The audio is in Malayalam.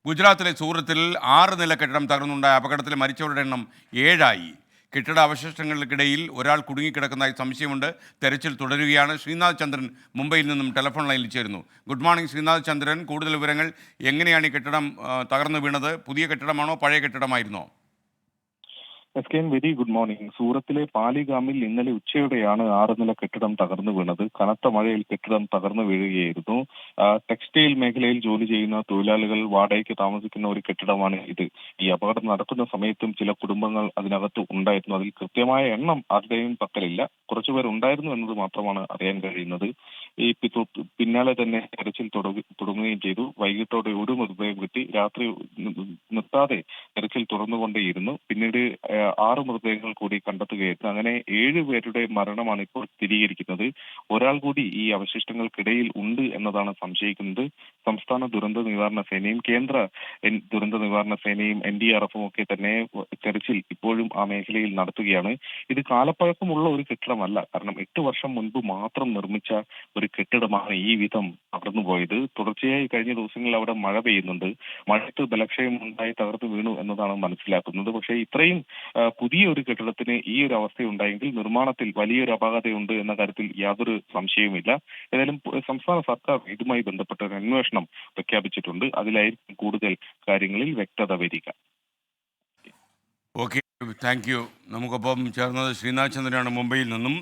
ഗുജറാത്തിലെ സൂറത്തിൽ 6 നില കെട്ടിടം തകർന്നുണ്ടായ അപകടത്തിൽ മരിച്ചവരുടെ എണ്ണം 7ആയി. കെട്ടിട അവശിഷ്ടങ്ങൾക്കിടയിൽ ഒരാൾ കുടുങ്ങിക്കിടക്കുന്നതായി സംശയമുണ്ട്. തെരച്ചിൽ തുടരുകയാണ്. ശ്രീനാഥ് ചന്ദ്രൻ മുംബൈയിൽ നിന്നും ടെലിഫോൺ ലൈനിൽ ചേരുന്നു. ഗുഡ് മോർണിംഗ് ശ്രീനാഥ് ചന്ദ്രൻ. കൂടുതൽ വിവരങ്ങൾ. എങ്ങനെയാണ് ഈ കെട്ടിടം തകർന്നു വീണത്? പുതിയ കെട്ടിടമാണോ പഴയ കെട്ടിടമായിരുന്നോ? S K N very good morning. സൂറത്തിലെ പാലിഗാമിൽ ഇന്നലെ ഉച്ചയോടെയാണ് 6 നില കെട്ടിടം തകർന്നു വീണത്. കനത്ത മഴയിൽ കെട്ടിടം തകർന്നു വീഴുകയായിരുന്നു. ടെക്സ്റ്റൈൽ മേഖലയിൽ ജോലി ചെയ്യുന്ന തൊഴിലാളികൾ വാടകയ്ക്ക് താമസിക്കുന്ന ഒരു കെട്ടിടമാണ് ഇത്. ഈ അപകടം നടക്കുന്ന സമയത്തും ചില കുടുംബങ്ങൾ അതിനകത്ത് ഉണ്ടായിരുന്നു. അതിൽ കൃത്യമായ എണ്ണം ആരുടെയും പക്കലില്ല. കുറച്ചുപേർ ഉണ്ടായിരുന്നു എന്നത് മാത്രമാണ് അറിയാൻ കഴിയുന്നത്. ഈ പിന്നാലെ തന്നെ തെരച്ചിൽ തുടങ്ങുകയും ചെയ്തു. വൈകിട്ടോടെ ഒരു മൃതദേഹം കിട്ടി. രാത്രി നിർത്താതെ തെരച്ചിൽ തുറന്നുകൊണ്ടേയിരുന്നു. പിന്നീട് 6 മൃതദേഹങ്ങൾ കൂടി കണ്ടെത്തുകയായിരുന്നു. അങ്ങനെ 7 പേരുടെ മരണമാണ് ഇപ്പോൾ സ്ഥിരീകരിക്കുന്നത്. ഒരാൾ കൂടി ഈ അവശിഷ്ടങ്ങൾക്കിടയിൽ ഉണ്ട് എന്നതാണ് സംശയിക്കുന്നത്. സംസ്ഥാന ദുരന്ത നിവാരണ സേനയും കേന്ദ്ര ദുരന്ത നിവാരണ സേനയും NDRF-ഉം ഒക്കെ തന്നെ തെരച്ചിൽ ഇപ്പോഴും ആ മേഖലയിൽ നടത്തുകയാണ്. ഇത് കാലപ്പഴക്കമുള്ള ഒരു കെട്ടിടമല്ല. കാരണം 8 വർഷം മുൻപ് മാത്രം നിർമ്മിച്ച ഒരു കെട്ടിടമാണ് ഈ വിധം തകർന്നുപോയത്. തുടർച്ചയായി കഴിഞ്ഞ ദിവസങ്ങളിൽ അവിടെ മഴ പെയ്യുന്നുണ്ട്. മഴയത്ത് ബലക്ഷയം ഉണ്ടായി തകർന്നു വീണു എന്നതാണ് മനസ്സിലാക്കുന്നത്. പക്ഷേ ഇത്രയും പുതിയ ഒരു കെട്ടിടത്തിന് ഈ ഒരു അവസ്ഥയുണ്ടായെങ്കിൽ നിർമ്മാണത്തിൽ വലിയൊരു അപാകതയുണ്ട് എന്ന കാര്യത്തിൽ യാതൊരു സംശയവുമില്ല. ഏതായാലും സംസ്ഥാന സർക്കാർ ഇതുമായി ബന്ധപ്പെട്ട ഒരു അന്വേഷണം പ്രഖ്യാപിച്ചിട്ടുണ്ട്. അതിലായിരിക്കും കൂടുതൽ കാര്യങ്ങളിൽ വ്യക്തത വരിക. Okay, thank you. നമുക്കൊപ്പം ചേർന്നത് ശ്രീനാഥ് ചന്ദ്രനാണ് മുംബൈയിൽ നിന്നും.